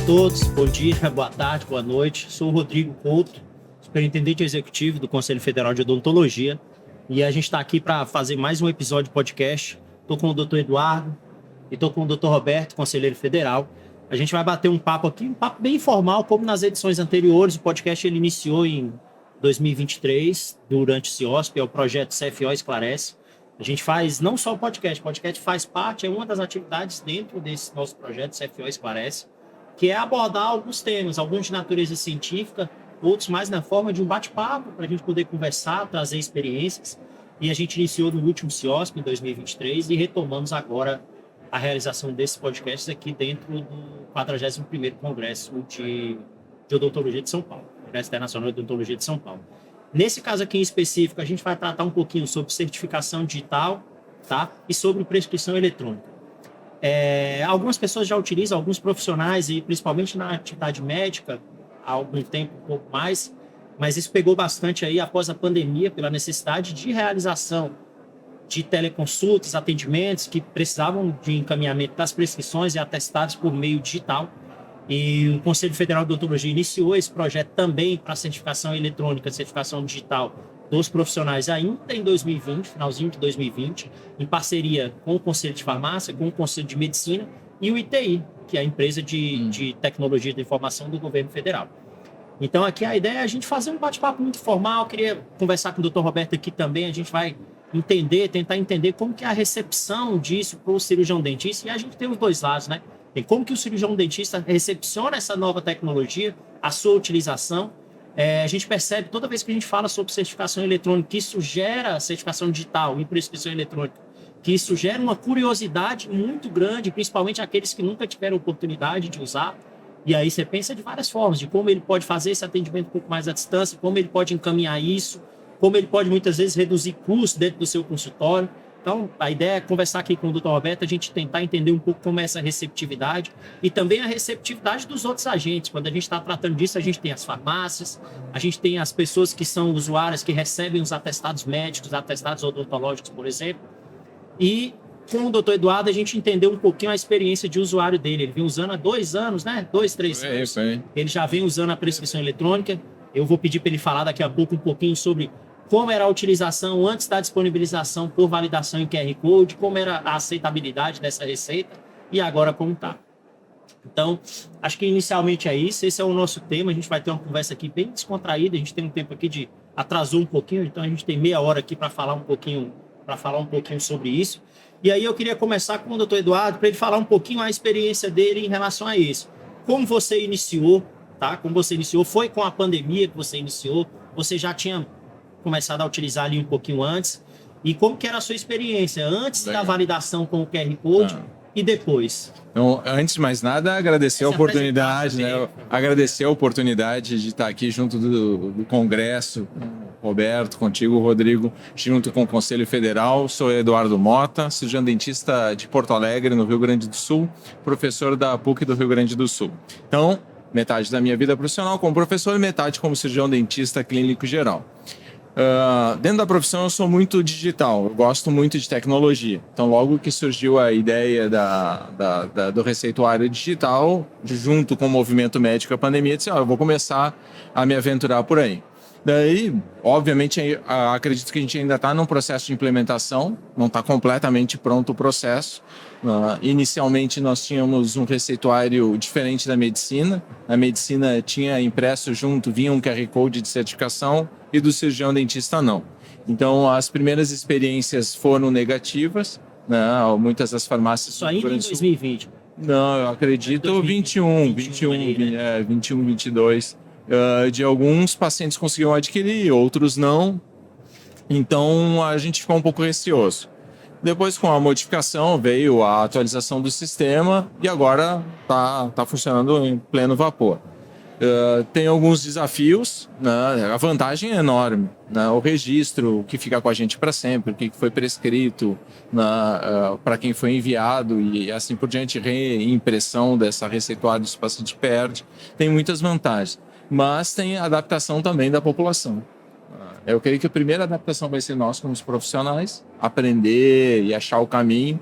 todos, bom dia, boa tarde, boa noite. Sou o Rodrigo Couto, superintendente executivo do Conselho Federal de Odontologia, e a gente está aqui para fazer mais um episódio de podcast. Estou com o Dr. Eduardo e estou com o Dr. Roberto, conselheiro federal. A gente vai bater um papo aqui, um papo bem informal, como nas edições anteriores. O podcast ele iniciou em 2023, durante o CIOSP, é o projeto CFO Esclarece. A gente faz não só o podcast faz parte, é uma das atividades dentro desse nosso projeto CFO Esclarece, que é abordar alguns temas, alguns de natureza científica, outros mais na forma de um bate-papo, para a gente poder conversar, trazer experiências. E a gente iniciou no último CIOSP, em 2023, e retomamos agora a realização desses podcasts aqui dentro do 41º Congresso de Odontologia de São Paulo, Congresso Internacional de Odontologia de São Paulo. Nesse caso aqui em específico, a gente vai tratar um pouquinho sobre certificação digital, tá? E sobre prescrição eletrônica. Algumas pessoas já utilizam, alguns profissionais, e principalmente na atividade médica, há algum tempo, um pouco mais, mas isso pegou bastante aí após a pandemia, pela necessidade de realização de teleconsultas, atendimentos que precisavam de encaminhamento das prescrições e atestados por meio digital. E o Conselho Federal de Odontologia iniciou esse projeto também para certificação eletrônica, certificação digital dos profissionais ainda em 2020, finalzinho de 2020, em parceria com o Conselho de Farmácia, com o Conselho de Medicina e o ITI, que é a empresa de tecnologia de informação do governo federal. Então aqui a ideia é a gente fazer um bate-papo muito formal. Eu queria conversar com o Dr. Roberto aqui também, a gente vai tentar entender como que é a recepção disso para o cirurgião dentista, e a gente tem os dois lados, né? Tem como que o cirurgião dentista recepciona essa nova tecnologia, a sua utilização. A gente percebe toda vez que a gente fala sobre certificação eletrônica, que isso gera certificação digital e prescrição eletrônica, que isso gera uma curiosidade muito grande, principalmente aqueles que nunca tiveram oportunidade de usar. E aí você pensa de várias formas, de como ele pode fazer esse atendimento um pouco mais à distância, como ele pode encaminhar isso, como ele pode muitas vezes reduzir custos dentro do seu consultório. Então, a ideia é conversar aqui com o Dr. Roberto, a gente tentar entender um pouco como é essa receptividade e também a receptividade dos outros agentes. Quando a gente está tratando disso, a gente tem as farmácias, a gente tem as pessoas que são usuárias, que recebem os atestados médicos, atestados odontológicos, por exemplo. E com o Dr. Eduardo, a gente entendeu um pouquinho a experiência de usuário dele. Ele vem usando há 2 anos, né? 2, 3 anos. Ele já vem usando a prescrição eletrônica. Eu vou pedir para ele falar daqui a pouco um pouquinho sobre como era a utilização antes da disponibilização por validação em QR Code, como era a aceitabilidade dessa receita e agora como está. Então, acho que inicialmente é isso. Esse é o nosso tema. A gente vai ter uma conversa aqui bem descontraída. A gente tem um tempo aqui de atrasou um pouquinho, então a gente tem meia hora aqui para falar um pouquinho sobre isso. E aí eu queria começar com o Dr. Eduardo para ele falar um pouquinho a experiência dele em relação a isso. Como você iniciou, tá? Como você iniciou? Foi com a pandemia que você iniciou? Você já tinha começado a utilizar ali um pouquinho antes? E como que era a sua experiência antes da validação com o QR Code e depois? Então, antes de mais nada, agradecer a oportunidade, né? Agradecer a oportunidade de estar aqui junto do Congresso, Roberto, contigo, Rodrigo, junto com o Conselho Federal. Sou Eduardo Mota, cirurgião dentista de Porto Alegre, no Rio Grande do Sul, professor da PUC do Rio Grande do Sul. Então, metade da minha vida profissional como professor e metade como cirurgião dentista clínico geral. Dentro da profissão eu sou muito digital, eu gosto muito de tecnologia. Então logo que surgiu a ideia do receituário digital, junto com o movimento médico e a pandemia, eu disse, eu vou começar a me aventurar por aí. Daí, obviamente, acredito que a gente ainda está num processo de implementação, não está completamente pronto o processo. Inicialmente, nós tínhamos um receituário diferente da medicina. A medicina tinha impresso junto, vinha um QR Code de certificação e do cirurgião dentista não. Então, as primeiras experiências foram negativas, né? Muitas das farmácias... Isso ainda em 2020? Não, eu acredito 21, 22... de alguns pacientes conseguiram adquirir, outros não. Então, a gente ficou um pouco receoso. Depois, com a modificação, veio a atualização do sistema e agora está funcionando em pleno vapor. Tem alguns desafios, né? A vantagem é enorme, né? O registro, o que fica com a gente para sempre, o que foi prescrito, para quem foi enviado e assim por diante, reimpressão dessa receituária se o paciente perde, tem muitas vantagens. Mas tem a adaptação também da população. Eu creio que a primeira adaptação vai ser nós como os profissionais, aprender e achar o caminho,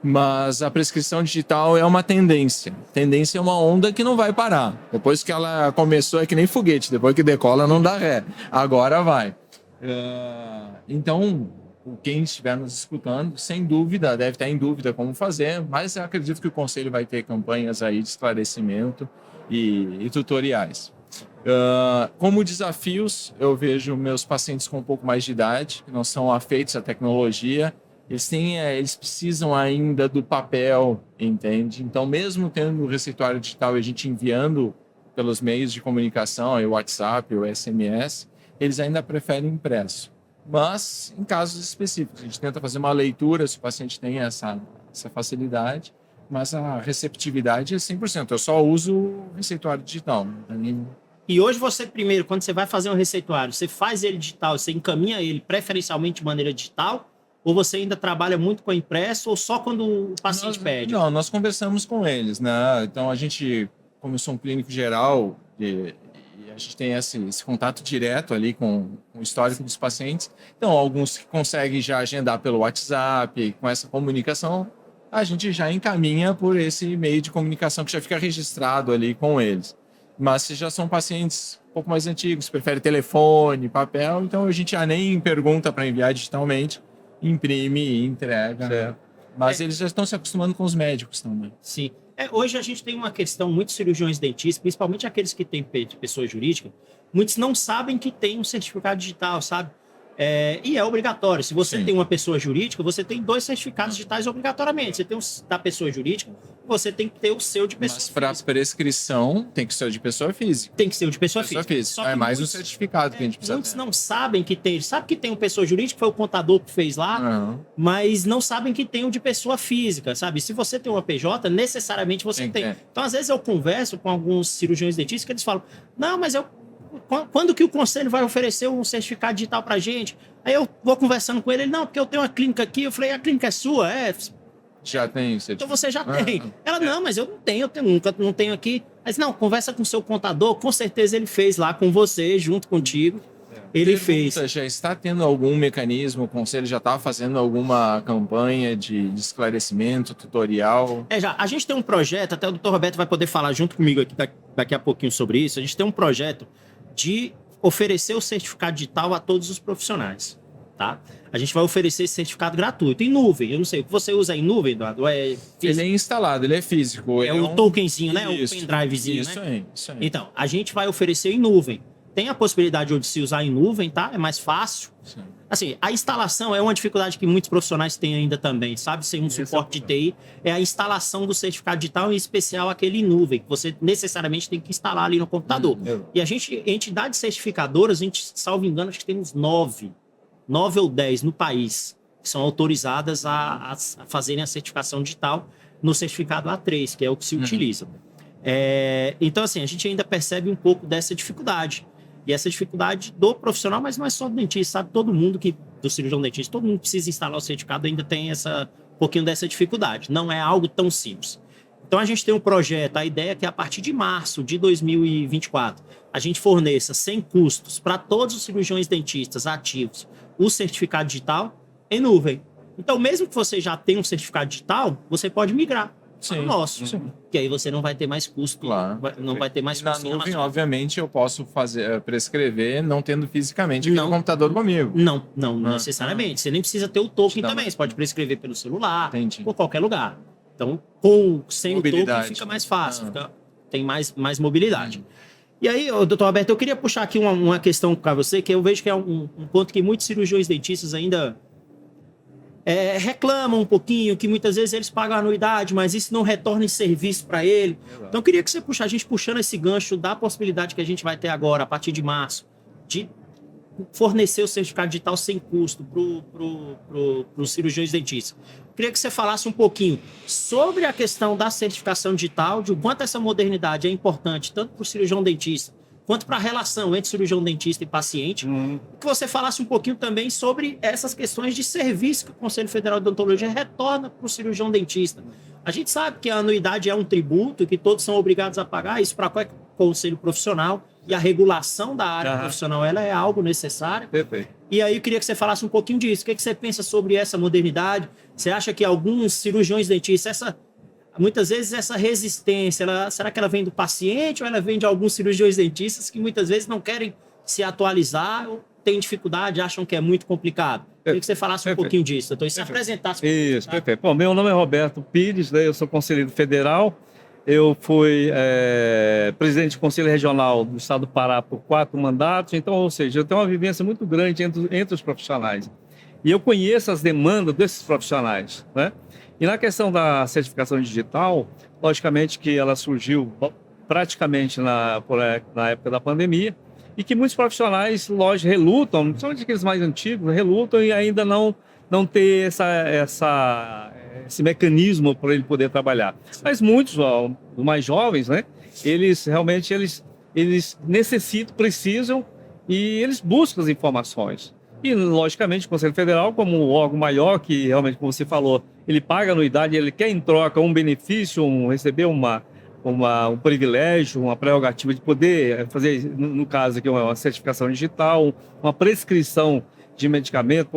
Mas a prescrição digital é uma tendência. Tendência é uma onda que não vai parar. Depois que ela começou, é que nem foguete. Depois que decola, não dá ré. Agora vai. Então, quem estiver nos escutando, sem dúvida, deve estar em dúvida como fazer, mas eu acredito que o Conselho vai ter campanhas aí de esclarecimento e tutoriais. Como desafios, eu vejo meus pacientes com um pouco mais de idade, que não são afeitos à tecnologia, eles precisam ainda do papel, entende? Então, mesmo tendo o receituário digital e a gente enviando pelos meios de comunicação, o WhatsApp, o SMS, eles ainda preferem impresso. Mas, em casos específicos, a gente tenta fazer uma leitura se o paciente tem essa facilidade, mas a receptividade é 100%. Eu só uso o receituário digital. E hoje você, primeiro, quando você vai fazer um receituário, você faz ele digital, você encaminha ele preferencialmente de maneira digital, ou você ainda trabalha muito com impresso, ou só quando o paciente pede? Não, nós conversamos com eles, né? Então, a gente, como eu sou um clínico geral, e a gente tem esse contato direto ali com o histórico dos pacientes. Então, alguns que conseguem já agendar pelo WhatsApp, com essa comunicação, a gente já encaminha por esse meio de comunicação que já fica registrado ali com eles. Mas se já são pacientes um pouco mais antigos, preferem telefone, papel, então a gente já nem pergunta para enviar digitalmente, imprime e entrega. Certo. Mas eles já estão se acostumando com os médicos também. Sim. Hoje a gente tem uma questão, muitos cirurgiões dentistas, principalmente aqueles que têm pessoa jurídica, muitos não sabem que tem um certificado digital, sabe? E é obrigatório. Se você tem uma pessoa jurídica, você tem 2 certificados digitais obrigatoriamente. Você tem o da pessoa jurídica, você tem que ter o seu de pessoa física. Mas para prescrição, tem que ser o de pessoa física. Tem que ser o de pessoa física. Só é mais um certificado que a gente precisa muitos ter. não sabem que tem. Sabe que tem uma pessoa jurídica, foi o contador que fez lá, mas não sabem que tem o de pessoa física, sabe? Se você tem uma PJ, necessariamente você tem. Então, às vezes eu converso com alguns cirurgiões dentistas que eles falam, não, mas quando que o conselho vai oferecer um certificado digital pra gente? Aí eu vou conversando com ele, não, porque eu tenho uma clínica aqui. Eu falei, a clínica é sua? Já tem certificado. Então você já tem. Ela, não, mas eu não tenho, não tenho aqui. Mas não, conversa com o seu contador, com certeza ele fez lá com você, junto contigo. Ele fez. Já está tendo algum mecanismo, o conselho já está fazendo alguma campanha de esclarecimento, tutorial? Já. A gente tem um projeto, até o Dr. Roberto vai poder falar junto comigo aqui daqui a pouquinho sobre isso. A gente tem um projeto de oferecer o certificado digital a todos os profissionais, tá? A gente vai oferecer esse certificado gratuito, em nuvem. Eu não sei, o que você usa em nuvem, Eduardo? Ele é instalado, ele é físico. É um tokenzinho, né? O pendrivezinho, isso né? Isso aí. Então, a gente vai oferecer em nuvem. Tem a possibilidade de se usar em nuvem, tá? É mais fácil. Sim. Assim, a instalação é uma dificuldade que muitos profissionais têm ainda também, sabe? Sem um suporte de TI, é a instalação do certificado digital, em especial aquele em nuvem, que você necessariamente tem que instalar ali no computador. E a gente, entidades certificadoras, a gente, salvo engano, acho que temos 9 ou 10 no país, que são autorizadas a fazerem a certificação digital no certificado A3, que é o que se utiliza. Então, assim, a gente ainda percebe um pouco dessa dificuldade. E essa dificuldade do profissional, mas não é só do dentista, sabe? Todo mundo do cirurgião dentista, todo mundo precisa instalar o certificado, ainda tem um pouquinho dessa dificuldade. Não é algo tão simples. Então, a gente tem um projeto, a ideia é que a partir de março de 2024, a gente forneça sem custos para todos os cirurgiões dentistas ativos o certificado digital em nuvem. Então, mesmo que você já tenha um certificado digital, você pode migrar para o nosso. Sim. Que aí você não vai ter mais custo. Claro. Não vai ter mais custo. Na nuvem, obviamente, eu posso prescrever não tendo fisicamente no computador comigo. Não necessariamente. Você nem precisa ter o token também. Você pode prescrever pelo celular, por qualquer lugar. Então, sem o token fica mais fácil. Tem mais mobilidade. E aí, doutor Alberto, eu queria puxar aqui uma questão para você, que eu vejo que é um ponto que muitos cirurgiões dentistas ainda reclamam um pouquinho, que muitas vezes eles pagam anuidade, mas isso não retorna em serviço para ele. Então, eu queria que você a gente puxando esse gancho da possibilidade que a gente vai ter agora, a partir de março, de fornecer o certificado digital sem custo para os cirurgiões dentistas. Eu queria que você falasse um pouquinho sobre a questão da certificação digital, de o quanto essa modernidade é importante, tanto para o cirurgião dentista, quanto para a relação entre cirurgião dentista e paciente. Que você falasse um pouquinho também sobre essas questões de serviço que o Conselho Federal de Odontologia retorna para o cirurgião dentista. A gente sabe que a anuidade é um tributo, que todos são obrigados a pagar, isso para conselho profissional e a regulação da área profissional, ela é algo necessário. Perfeito. E aí eu queria que você falasse um pouquinho disso. O que você pensa sobre essa modernidade? Você acha que alguns cirurgiões dentistas, muitas vezes essa resistência, será que ela vem do paciente ou ela vem de alguns cirurgiões dentistas que muitas vezes não querem se atualizar ou têm dificuldade, acham que é muito complicado? Eu queria que você falasse um pouquinho disso. Então, se apresentasse. Isso, perfeito. Bom, meu nome é Roberto Pires, né? Eu sou conselheiro federal. Eu fui presidente do Conselho Regional do Estado do Pará por 4 mandatos. Então, ou seja, eu tenho uma vivência muito grande entre os profissionais. E eu conheço as demandas desses profissionais, né? E na questão da certificação digital, logicamente que ela surgiu praticamente na época da pandemia e que muitos profissionais, lógico, relutam, principalmente aqueles mais antigos, relutam e ainda não ter esse mecanismo para ele poder trabalhar. Mas muitos, os mais jovens, né, eles realmente necessitam, precisam e eles buscam as informações. E, logicamente, o Conselho Federal, como um órgão maior, que realmente, como você falou, ele paga anuidade, ele quer em troca um benefício, receber um privilégio, uma prerrogativa de poder fazer, no caso aqui, uma certificação digital, uma prescrição de medicamento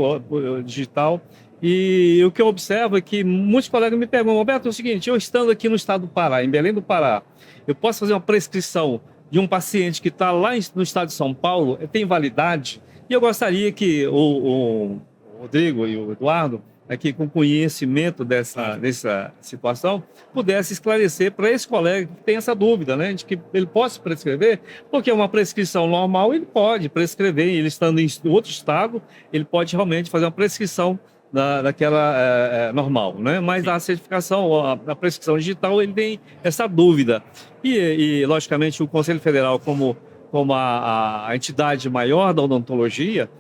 digital. E o que eu observo é que muitos colegas me perguntam: Roberto, é o seguinte, eu estando aqui no estado do Pará, em Belém do Pará, eu posso fazer uma prescrição de um paciente que está lá no estado de São Paulo, tem validade? E eu gostaria que o Rodrigo e o Eduardo, aqui com conhecimento dessa situação, pudesse esclarecer para esse colega que tem essa dúvida, né, de que ele possa prescrever, porque uma prescrição normal ele pode prescrever, ele estando em outro estado, ele pode realmente fazer uma prescrição daquela normal, né? Mas a certificação, a prescrição digital, ele tem essa dúvida. E logicamente, o Conselho Federal, como a entidade maior da odontologia,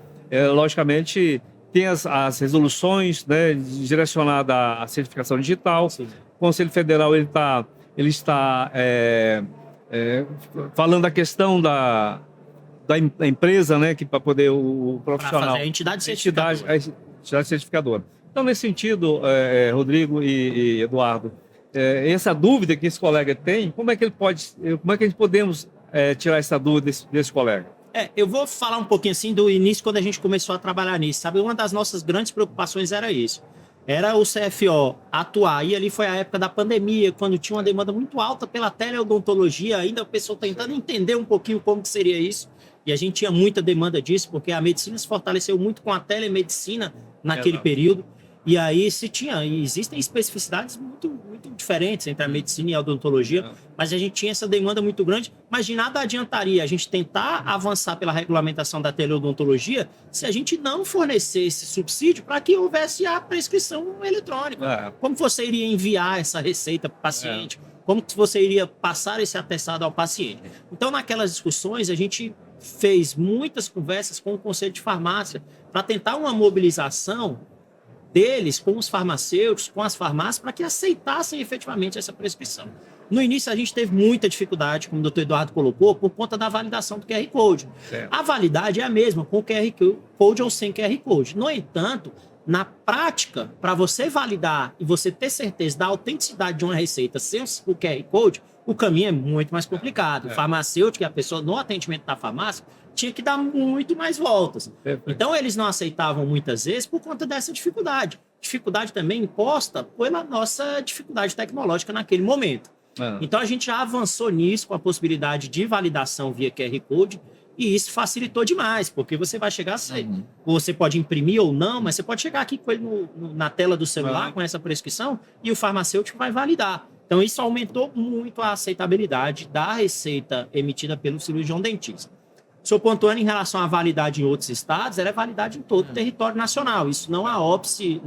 logicamente tem as resoluções, né, direcionadas à certificação digital. Sim. O Conselho Federal ele está falando da questão da empresa, né, que para poder o profissional... Para fazer a entidade certificadora. Então, nesse sentido, Rodrigo e Eduardo, essa dúvida que esse colega tem, como é que podemos tirar essa dúvida desse colega? Eu vou falar um pouquinho assim do início, quando a gente começou a trabalhar nisso, sabe? Uma das nossas grandes preocupações era isso. Era o CFO atuar, e ali foi a época da pandemia, quando tinha uma demanda muito alta pela teleodontologia, ainda o pessoal tentando entender um pouquinho como que seria isso, e a gente tinha muita demanda disso, porque a medicina se fortaleceu muito com a telemedicina naquele período, e aí existem especificidades muito, muito diferentes entre a medicina e a odontologia, mas a gente tinha essa demanda muito grande, mas de nada adiantaria a gente tentar avançar pela regulamentação da teleodontologia se a gente não fornecesse subsídio para que houvesse a prescrição eletrônica. Como você iria enviar essa receita para o paciente? Como você iria passar esse atestado ao paciente? Então, naquelas discussões, a gente fez muitas conversas com o Conselho de Farmácia para tentar uma mobilização deles com os farmacêuticos, com as farmácias, para que aceitassem efetivamente essa prescrição. No início, a gente teve muita dificuldade, como o doutor Eduardo colocou, por conta da validação do QR Code. Certo. A validade é a mesma, com QR Code ou sem QR Code. No entanto, na prática, para você validar e você ter certeza da autenticidade de uma receita sem o QR Code, o caminho é muito mais complicado. O farmacêutico, a pessoa no atendimento da farmácia, tinha que dar muito mais voltas. Então, eles não aceitavam muitas vezes por conta dessa dificuldade. Dificuldade também imposta pela nossa dificuldade tecnológica naquele momento. Então, a gente já avançou nisso com a possibilidade de validação via QR Code, e isso facilitou demais, porque você vai chegar, você pode imprimir ou não, mas você pode chegar aqui com ele na tela do celular, com essa prescrição, e o farmacêutico vai validar. Então, isso aumentou muito a aceitabilidade da receita emitida pelo cirurgião dentista. O senhor pontuando em relação à validade em outros estados, ela é validade em todo o território nacional. Isso não há óbice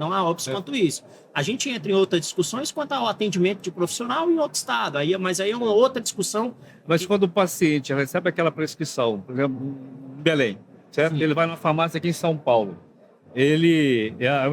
quanto isso. A gente entra em outras discussões quanto ao atendimento de profissional em outro estado. Mas aí é uma outra discussão. Mas quando o paciente recebe aquela prescrição, por exemplo, em Belém, certo? Ele vai numa farmácia aqui em São Paulo.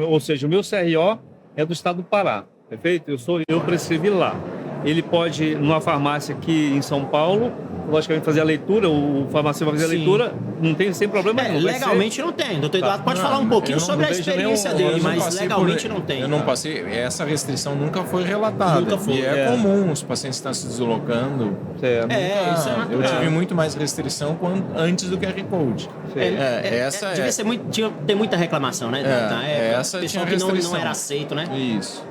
Ou seja, o meu CRO é do estado do Pará, perfeito? Eu prescrevi lá. Ele pode ir numa farmácia aqui em São Paulo, logicamente, fazer a leitura, o farmacêutico vai fazer a Sim. leitura, não tem sem problema nenhum. Vai Legalmente não tem. Doutor Eduardo pode Não, falar um pouquinho eu não sobre a vejo experiência nenhum- dele, Eu não mas passei legalmente por- não tem. Eu não passei. Essa restrição nunca foi relatada. Nunca foi, E é é. comum, os pacientes estão se deslocando. Certo. Isso é Eu natural. tive muito mais restrição antes do QR Code. Essa devia ser muito, tinha ter muita reclamação, né? Na época, essa o pessoal tinha que não restrição. era aceito, né? Isso.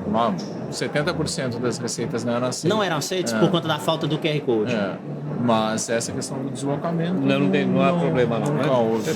70% das receitas não eram aceitas. Não eram aceitos por conta da falta do QR Code. Mas essa questão do deslocamento. Não há problema, não. Nunca Né? houve.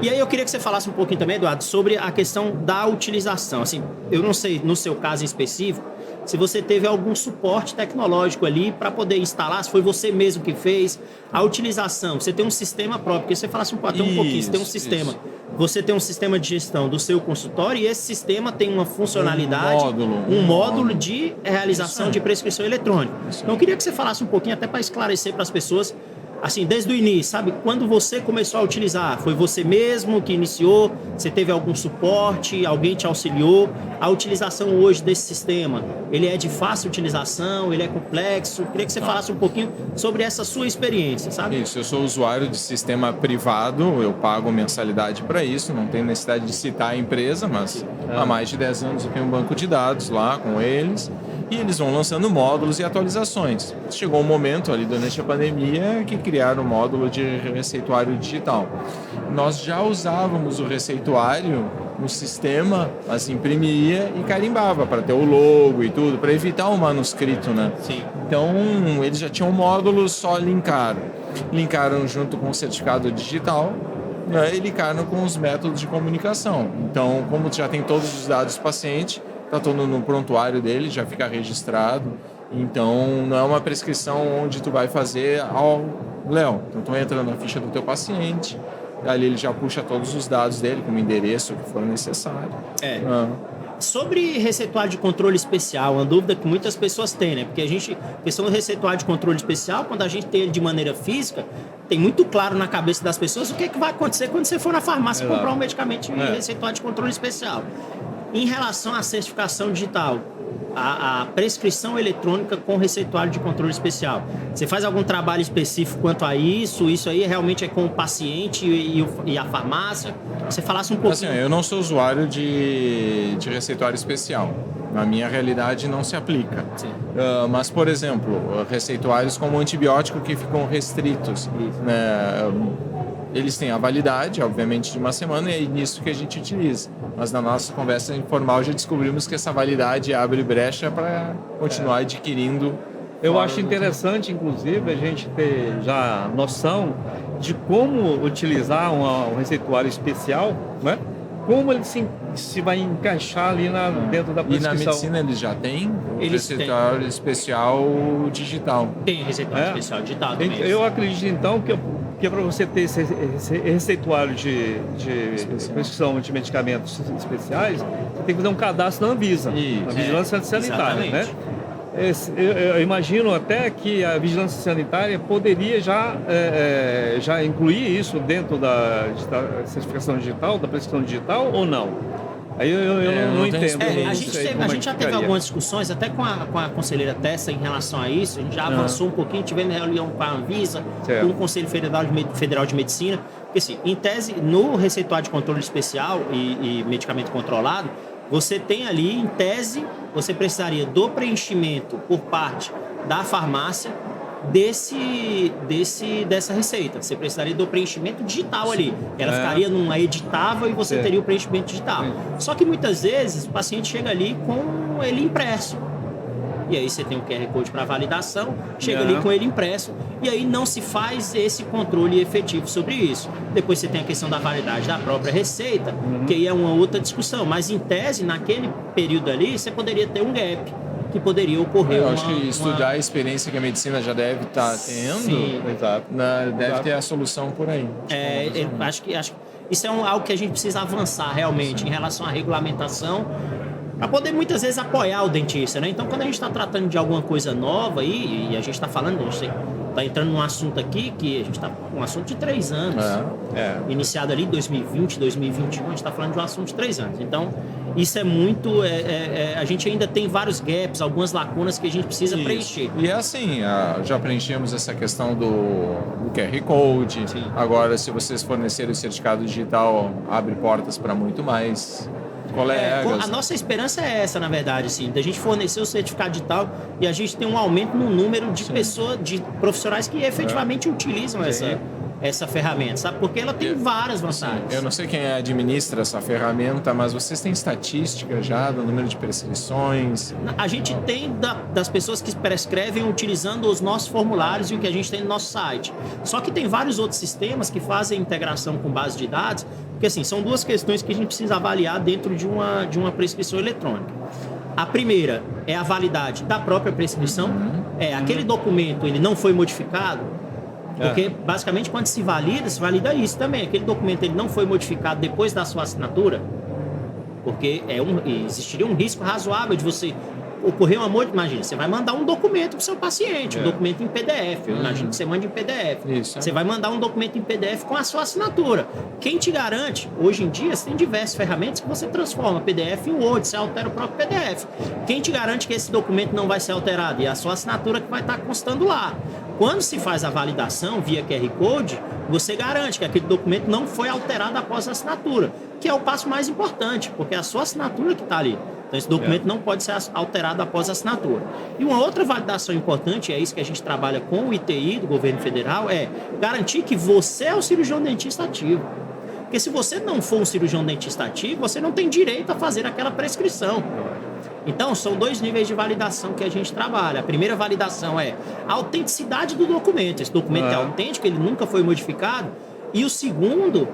E aí eu queria que você falasse um pouquinho também, Eduardo, sobre a questão da utilização. Assim, eu não sei, no seu caso em específico, se você teve algum suporte tecnológico ali para poder instalar, se foi você mesmo que fez, a utilização, você tem um sistema próprio, porque você falasse até um pouquinho, você tem um sistema. Isso. Você tem um sistema de gestão do seu consultório e esse sistema tem uma funcionalidade, Um módulo de realização de prescrição eletrônica. Então eu queria que você falasse um pouquinho, até para esclarecer para as pessoas, assim, desde o início, sabe? Quando você começou a utilizar, foi você mesmo que iniciou? Você teve algum suporte? Alguém te auxiliou? A utilização hoje desse sistema, ele é de fácil utilização? Ele é complexo? Queria que você falasse um pouquinho sobre essa sua experiência, sabe? Isso, eu sou usuário de sistema privado, eu pago mensalidade para isso, não tenho necessidade de citar a empresa, mas há mais de 10 anos eu tenho um banco de dados lá com eles e eles vão lançando módulos e atualizações. Chegou um momento ali durante a pandemia que criaram um módulo de receituário digital. Nós já usávamos o receituário no sistema, mas imprimia e carimbava para ter o logo e tudo, para evitar o manuscrito, né? Sim. Então, eles já tinham um módulo, só linkaram. Linkaram junto com o certificado digital, né, e linkaram com os métodos de comunicação. Então, como já tem todos os dados do paciente, está todo no prontuário dele, já fica registrado. Então, não é uma prescrição onde tu vai fazer Léo, então tu entra na ficha do teu paciente, ali ele já puxa todos os dados dele, como endereço, o que for necessário. Sobre receituário de controle especial, uma dúvida que muitas pessoas têm, né? Porque a questão do receituário de controle especial, quando a gente tem ele de maneira física, tem muito claro na cabeça das pessoas o que vai acontecer quando você for na farmácia comprar um medicamento de receituário de controle especial. Em relação à certificação digital, a prescrição eletrônica com receituário de controle especial, você faz algum trabalho específico quanto a isso? Isso aí realmente é com o paciente e a farmácia? Você falasse um pouquinho. Assim, eu não sou usuário de receituário especial. Na minha realidade não se aplica. Mas, por exemplo, receituários como antibiótico que ficam restritos, né? Eles têm a validade, obviamente, de uma semana, e é nisso que a gente utiliza. Mas na nossa conversa informal já descobrimos que essa validade abre brecha para continuar adquirindo. Eu acho interessante, inclusive, a gente ter já noção de como utilizar um receituário especial, né? Como ele se vai encaixar ali dentro da prescrição. E na medicina eles já têm Eles receituário especial digital. Tem receituário especial digital também. Eu acredito, então, que é para você ter esse receituário de prescrição de medicamentos especiais, você tem que fazer um cadastro na Anvisa, na Vigilância Sanitária, né? Eu imagino até que a Vigilância Sanitária poderia já incluir isso dentro da certificação digital, da prescrição digital, ou não? Aí eu não entendo. A gente já teve algumas discussões, até com a conselheira Tessa, em relação a isso. A gente já avançou um pouquinho, tivemos reunião com a Anvisa, com o Conselho Federal de Medicina. Porque, assim, em tese, no receituário de controle especial e medicamento controlado, você tem ali, em tese, você precisaria do preenchimento por parte da farmácia dessa receita. Você precisaria do preenchimento digital ali. Ela ficaria numa editável e você teria o preenchimento digital. Só que muitas vezes o paciente chega ali com ele impresso. E aí você tem o QR Code para validação, chega ali com ele impresso, e aí não se faz esse controle efetivo sobre isso. Depois você tem a questão da validade da própria receita, que aí é uma outra discussão. Mas em tese, naquele período ali, você poderia ter um gap que poderia ocorrer. Eu acho que estudar a experiência que a medicina já deve estar tendo, deve ter a solução por aí. Acho que isso é algo que a gente precisa avançar realmente em relação à regulamentação, para poder muitas vezes apoiar o dentista, né? Então, quando a gente está tratando de alguma coisa nova aí, e a gente está falando, a gente está entrando num assunto aqui que a gente está com um assunto de 3 anos, iniciado ali em 2020, 2021, a gente está falando de um assunto de 3 anos. Então, isso é muito... a gente ainda tem vários gaps, algumas lacunas que a gente precisa preencher. E é assim, já preenchemos essa questão do QR Code. Sim. Agora, se vocês fornecerem o certificado digital, abre portas para muito mais colegas. A nossa esperança é essa, na verdade, assim, da gente fornecer o certificado digital e a gente ter um aumento no número de pessoas, de profissionais que efetivamente utilizam essa ferramenta, sabe? Porque ela tem várias vantagens. Eu não sei quem administra essa ferramenta, mas vocês têm estatística já do número de prescrições? A gente tem das pessoas que prescrevem utilizando os nossos formulários e o que a gente tem no nosso site. Só que tem vários outros sistemas que fazem integração com base de dados, porque assim, são duas questões que a gente precisa avaliar dentro de uma prescrição eletrônica. A primeira é a validade da própria prescrição. Aquele documento, ele não foi modificado. Porque, basicamente, quando se valida isso também. Aquele documento ele não foi modificado depois da sua assinatura, porque existiria um risco razoável de você ocorrer uma modificação. Imagina, você vai mandar um documento para o seu paciente, um documento em PDF. Eu imagino que você mande em PDF. Isso. Você vai mandar um documento em PDF com a sua assinatura. Quem te garante? Hoje em dia, você tem diversas ferramentas que você transforma PDF em Word, você altera o próprio PDF. Quem te garante que esse documento não vai ser alterado? E a sua assinatura que vai estar constando lá. Quando se faz a validação via QR Code, você garante que aquele documento não foi alterado após a assinatura, que é o passo mais importante, porque é a sua assinatura que está ali. Então, esse documento não pode ser alterado após a assinatura. E uma outra validação importante, é isso que a gente trabalha com o ITI do governo federal, é garantir que você é o cirurgião dentista ativo. Porque se você não for um cirurgião dentista ativo, você não tem direito a fazer aquela prescrição. Então, são dois níveis de validação que a gente trabalha. A primeira validação é a autenticidade do documento. Esse documento é autêntico, ele nunca foi modificado. E o segundo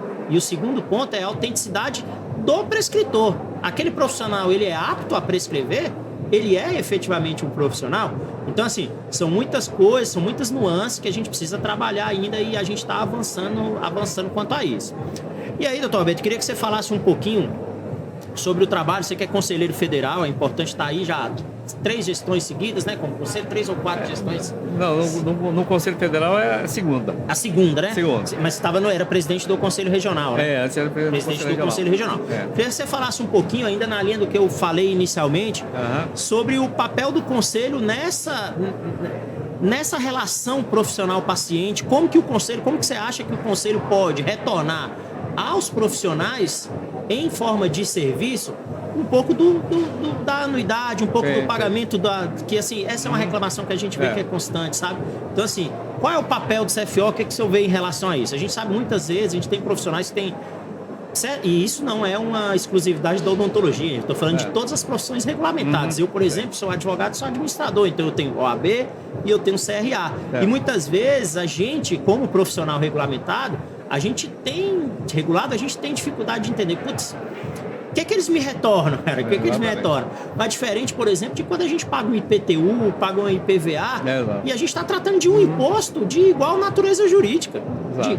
ponto é a autenticidade do prescritor. Aquele profissional, ele é apto a prescrever? Ele é efetivamente um profissional? Então, assim, são muitas coisas, são muitas nuances que a gente precisa trabalhar ainda e a gente está avançando quanto a isso. E aí, doutor Alberto, queria que você falasse um pouquinho sobre o trabalho. Você que é conselheiro federal, é importante estar aí já 3 gestões seguidas, né? Como conselho, 3 ou 4 gestões. Não, no Conselho Federal é a segunda. A segunda, né? Segunda. Mas era presidente do Conselho Regional, né? Antes era presidente do Conselho Regional. Queria que você falasse um pouquinho, ainda na linha do que eu falei inicialmente, sobre o papel do Conselho nessa relação profissional-paciente. Como que você acha que o Conselho pode retornar aos profissionais em forma de serviço um pouco da anuidade, um pouco do pagamento que assim, essa é uma reclamação que a gente vê que é constante, sabe? Então assim, qual é o papel do CFO? O que o senhor vê em relação a isso? A gente sabe muitas vezes, a gente tem profissionais que têm, e isso não é uma exclusividade da odontologia, eu estou falando de todas as profissões regulamentadas. Eu, por exemplo, sou advogado, sou administrador, então eu tenho OAB e eu tenho CRA. E muitas vezes a gente, como profissional regulamentado, a gente tem dificuldade de entender, putz, o que é que eles me retornam, cara? O que é que eles me retornam? Mas diferente, por exemplo, de quando a gente paga um IPTU, paga um IPVA, e a gente está tratando de um imposto de igual natureza jurídica. Então,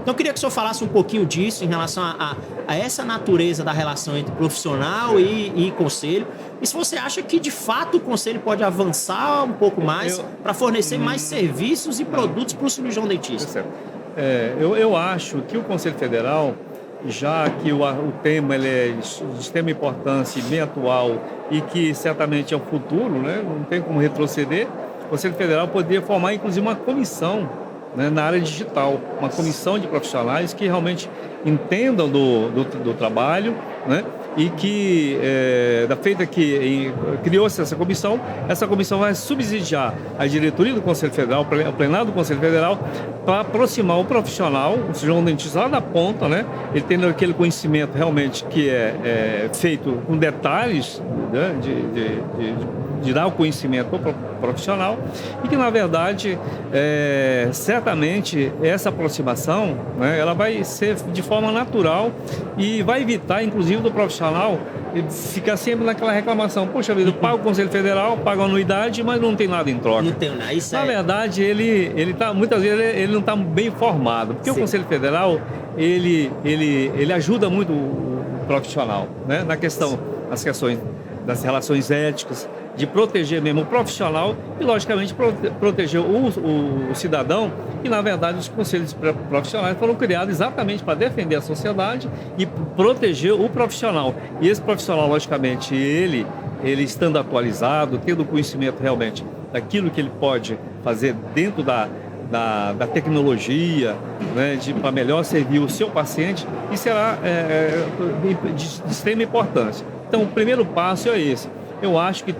eu queria que o senhor falasse um pouquinho disso em relação a essa natureza da relação entre profissional e conselho. E se você acha que, de fato, o conselho pode avançar um pouco mais para fornecer mais serviços e produtos para o cirurgião dentista. Eu acho que o Conselho Federal, já que o tema ele é de extrema importância e bem atual e que certamente é o futuro, né? Não tem como retroceder, o Conselho Federal poderia formar inclusive uma comissão, né, na área digital, uma comissão de profissionais que realmente entendam do trabalho, né? E que, da feita que criou-se essa comissão vai subsidiar a diretoria do Conselho Federal, o plenário do Conselho Federal, para aproximar o profissional, o cirurgião dentista lá da ponta, né? Ele tendo aquele conhecimento realmente que é feito com detalhes, né? de dar o conhecimento para o profissional e que, na verdade, certamente essa aproximação, né, ela vai ser de forma natural e vai evitar, inclusive, do profissional ficar sempre naquela reclamação: poxa vida, eu pago o Conselho Federal, pago a anuidade, mas não tem nada em troca. Não tem nada. Isso na verdade, ele tá, muitas vezes ele não está bem informado, porque o Conselho Federal ele ajuda muito o profissional, né, nas questões das relações éticas, de proteger mesmo o profissional e, logicamente, proteger o cidadão. E, na verdade, os conselhos profissionais foram criados exatamente para defender a sociedade e proteger o profissional. E esse profissional, logicamente, ele estando atualizado, tendo conhecimento realmente daquilo que ele pode fazer dentro da tecnologia, né, para melhor servir o seu paciente, isso será de extrema importância. Então, o primeiro passo é esse. Eu acho que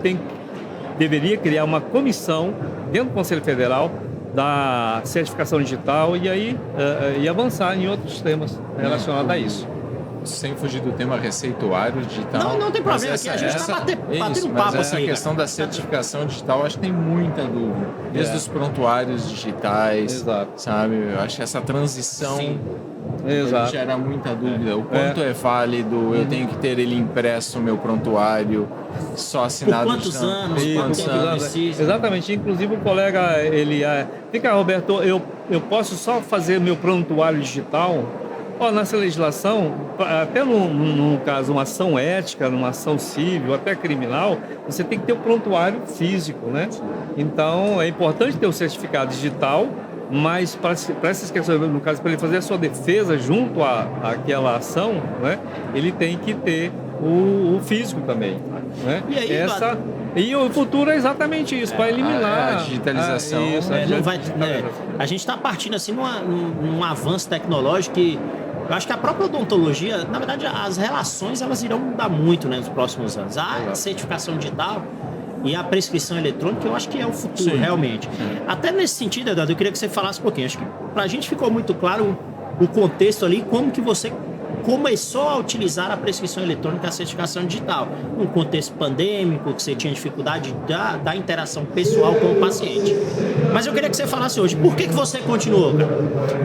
deveria criar uma comissão dentro do Conselho Federal da certificação digital e avançar em outros temas relacionados a isso. Sem fugir do tema receituário digital. Não tem problema, aqui a gente está batendo papo. Essa questão da certificação digital, acho que tem muita dúvida. Desde os prontuários digitais, Exato. sabe? Eu acho que essa transição gera muita dúvida. O quanto é válido, eu tenho que ter ele impresso, o meu prontuário, só assinado. Por quantos anos? Quantos anos? Exatamente. Inclusive o colega, fica, Roberto, eu posso só fazer meu prontuário digital? Nessa legislação, até num caso, uma ação ética, numa ação civil, até criminal, você tem que ter o prontuário físico, né? Então, é importante ter o certificado digital, mas para essas questões, no caso, para ele fazer a sua defesa junto àquela ação, né? Ele tem que ter o físico também, né? E aí, e o futuro é exatamente isso, para eliminar a digitalização. A gente está partindo assim num avanço tecnológico que eu acho que a própria odontologia, na verdade, as relações elas irão mudar muito, né, nos próximos anos. A certificação digital e a prescrição eletrônica, eu acho que é o futuro, realmente. Até nesse sentido, Eduardo, eu queria que você falasse um pouquinho. Acho que para a gente ficou muito claro o contexto ali, como que você começou a utilizar a prescrição eletrônica e a certificação digital. Num contexto pandêmico, que você tinha dificuldade da interação pessoal com o paciente. Mas eu queria que você falasse hoje, por que você continuou, cara?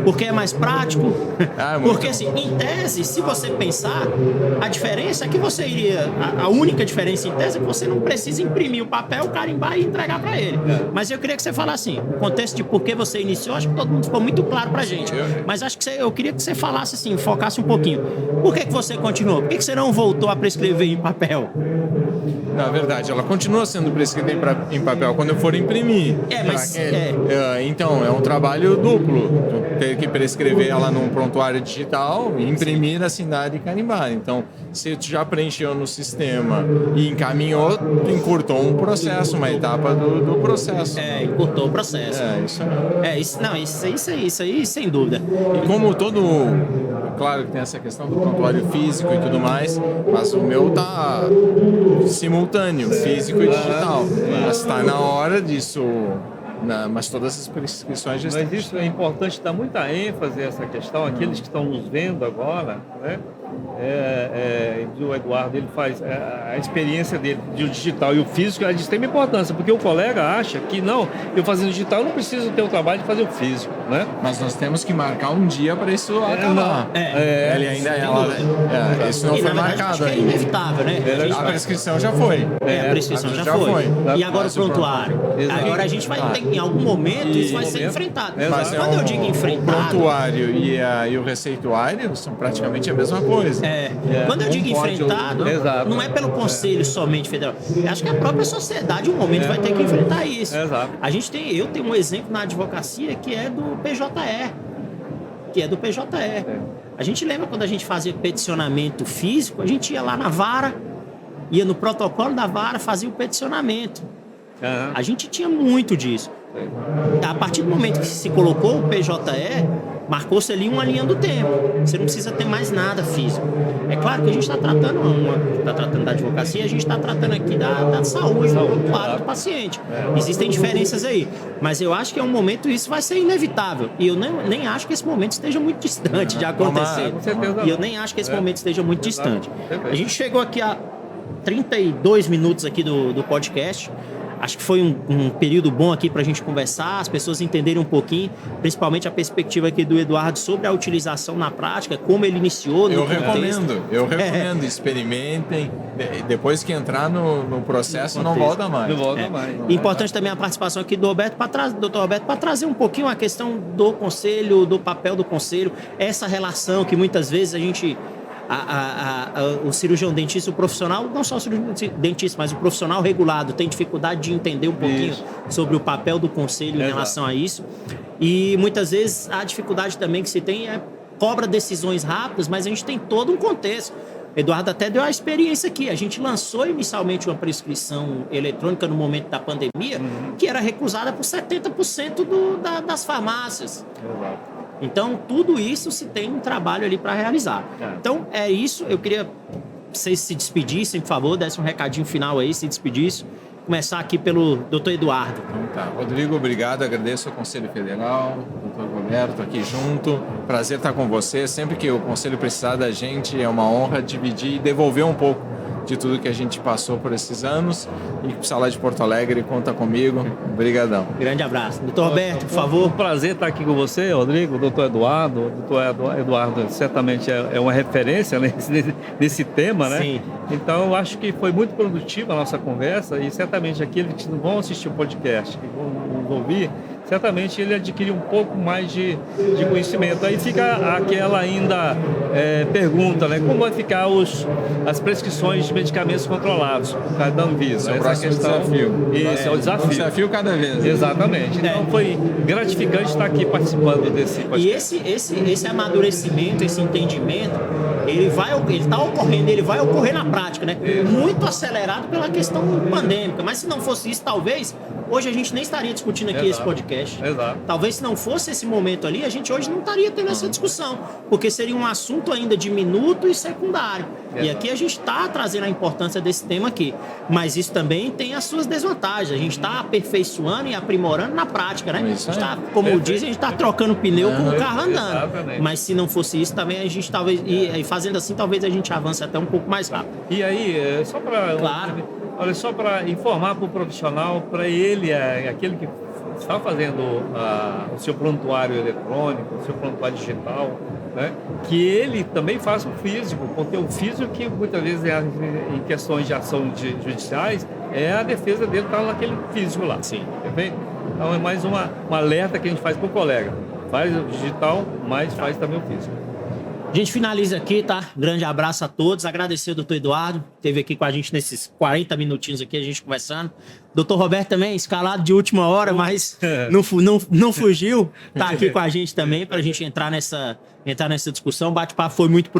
Porque é mais prático? Porque, assim, em tese, se você pensar, a diferença é que você iria... A única diferença em tese é que você não precisa imprimir o papel, carimbar e entregar para ele. Mas eu queria que você falasse assim, o contexto de por que você iniciou, acho que todo mundo ficou muito claro pra gente. Mas acho que eu queria que você falasse assim, focasse um pouquinho. Por que você continuou? Por que você não voltou a prescrever em papel? Na verdade, ela continua sendo prescrita em papel quando eu for imprimir. Então, é um trabalho duplo. Ter que prescrever ela num prontuário digital, imprimir, assinar e carimbar. Então, se tu já preencheu no sistema e encaminhou, tu encurtou um processo, uma etapa do processo. Encurtou o processo. Isso aí, sem dúvida. E como claro que tem essa questão do prontuário físico e tudo mais, mas o meu tá simultâneo, físico e digital. Mas está na hora disso, mas todas as prescrições já estão. Mas isso é importante dar muita ênfase a essa questão, aqueles que estão nos vendo agora, né? O Eduardo, ele faz a experiência dele de digital e o físico é de extrema importância, porque o colega acha que não, eu fazendo digital eu não preciso ter o trabalho de fazer o físico, né? Mas nós temos que marcar um dia para isso acabar. Isso não foi marcado ainda. É inevitável, né? A prescrição já foi. A prescrição já foi. E agora o prontuário. Agora a gente vai ter, em algum momento, isso vai ser enfrentado. Mas quando eu digo enfrentado... O prontuário e o receituário são praticamente a mesma coisa. Quando eu digo enfrentado, não é pelo Conselho somente federal. Eu acho que a própria sociedade, um momento, vai ter que enfrentar isso. Eu tenho um exemplo na advocacia que é do PJE. A gente lembra quando a gente fazia peticionamento físico, a gente ia lá na vara, ia no protocolo da vara, fazia o peticionamento. A gente tinha muito disso. A partir do momento que se colocou o PJE, marcou-se ali uma linha do tempo. Você não precisa ter mais nada físico. É claro que a gente está tratando da advocacia, a gente está tratando aqui da saúde, do paciente. Existem diferenças aí. Mas eu acho que é um momento, isso vai ser inevitável. E eu nem acho que esse momento esteja muito distante de acontecer. E eu nem acho que esse momento esteja muito distante. A gente chegou aqui a 32 minutos aqui do podcast. Acho que foi um período bom aqui para a gente conversar, as pessoas entenderem um pouquinho, principalmente a perspectiva aqui do Eduardo sobre a utilização na prática, como ele iniciou no contexto. Eu recomendo, experimentem, depois que entrar no processo não volta mais. Importante também a participação aqui do Dr. Roberto, para trazer um pouquinho a questão do conselho, do papel do conselho, essa relação que muitas vezes a gente o cirurgião dentista, o profissional, não só o cirurgião dentista, mas o profissional regulado tem dificuldade de entender um pouquinho sobre o papel do conselho em relação a isso. E muitas vezes a dificuldade também que se tem cobra decisões rápidas, mas a gente tem todo um contexto. Eduardo até deu a experiência aqui. A gente lançou inicialmente uma prescrição eletrônica no momento da pandemia, que era recusada por 70% das farmácias. Exato. Então, tudo isso se tem um trabalho ali para realizar. Então, é isso. Eu queria que vocês se despedissem, por favor, desse um recadinho final aí, se despedissem. Começar aqui pelo Dr. Eduardo. Então tá, Rodrigo, obrigado, agradeço ao Conselho Federal, Dr. Roberto aqui junto, prazer estar com você, sempre que o Conselho precisar da gente é uma honra dividir e devolver um pouco de tudo que a gente passou por esses anos e precisar lá de Porto Alegre, conta comigo, obrigadão. Grande abraço. Dr. Roberto, por favor. Um prazer estar aqui com você, Rodrigo, doutor Eduardo. O doutor Eduardo certamente é uma referência nesse tema, né? Sim. Então, eu acho que foi muito produtiva a nossa conversa e certamente aqueles que vão assistir o podcast, que vão ouvir, certamente ele adquire um pouco mais de conhecimento. Aí fica aquela ainda pergunta, né? Como vai ficar as prescrições de medicamentos controlados por causa da Anvisa? Esse é o próximo desafio. Esse é o desafio. Um desafio cada vez. Exatamente. Então foi gratificante estar aqui participando desse podcast. E esse amadurecimento, esse entendimento, ele está ocorrendo, ele vai ocorrer na prática, né? Muito acelerado pela questão pandêmica. Mas se não fosse isso, talvez hoje a gente nem estaria discutindo aqui esse podcast. Exato. Talvez se não fosse esse momento ali, a gente hoje não estaria tendo essa discussão, porque seria um assunto ainda diminuto e secundário. Exato. E aqui a gente está trazendo a importância desse tema aqui. Mas isso também tem as suas desvantagens. A gente está aperfeiçoando e aprimorando na prática, né? Como dizem, a gente está trocando pneu com o carro andando. Exatamente. Mas se não fosse isso, também a gente talvez... E fazendo assim, talvez a gente avance até um pouco mais rápido. E aí, só para... Claro. Olha, só para informar para o profissional, para ele, aquele que está fazendo o seu prontuário eletrônico, o seu prontuário digital, né, que ele também faça o físico, porque o físico que muitas vezes em questões de ação judiciais, a defesa dele está naquele físico lá. Sim. Perfeito? Então é mais um alerta que a gente faz para o colega. Faz o digital, mas faz também o físico. A gente finaliza aqui, tá? Grande abraço a todos. Agradecer ao doutor Eduardo, que esteve aqui com a gente nesses 40 minutinhos aqui, a gente conversando. Doutor Roberto também, escalado de última hora, mas não fugiu. Tá aqui com a gente também, para a gente entrar nessa discussão. O bate-papo foi muito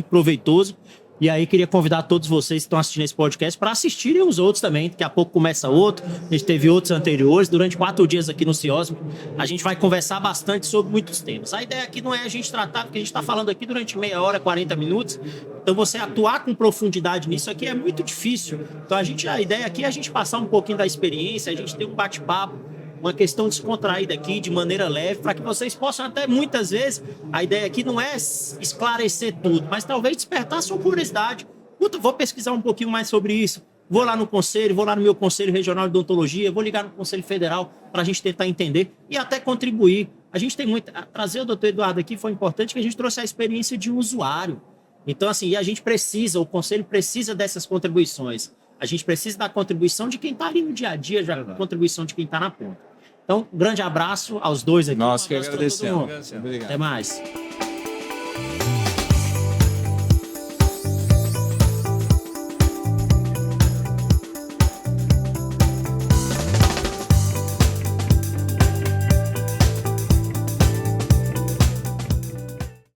proveitoso. E aí queria convidar todos vocês que estão assistindo esse podcast para assistirem os outros também. Daqui a pouco começa outro. A gente teve outros anteriores. Durante 4 dias aqui no CIOSM, a gente vai conversar bastante sobre muitos temas. A ideia aqui não é a gente tratar, porque a gente está falando aqui durante meia hora, 40 minutos. Então você atuar com profundidade nisso aqui é muito difícil. Então a ideia aqui é a gente passar um pouquinho da experiência, a gente ter um bate-papo, uma questão descontraída aqui, de maneira leve, para que vocês possam até, muitas vezes, a ideia aqui não é esclarecer tudo, mas talvez despertar a sua curiosidade. Puta, vou pesquisar um pouquinho mais sobre isso, vou lá no conselho, vou lá no meu Conselho Regional de Odontologia, vou ligar no Conselho Federal para a gente tentar entender e até contribuir. A gente tem muito... Trazer o doutor Eduardo aqui foi importante, que a gente trouxe a experiência de um usuário. Então, assim, e a gente precisa, o Conselho precisa dessas contribuições. A gente precisa da contribuição de quem está ali no dia a dia, já contribuição de quem está na ponta. Então, um grande abraço aos dois aqui. Nós que agradecemos. Até mais.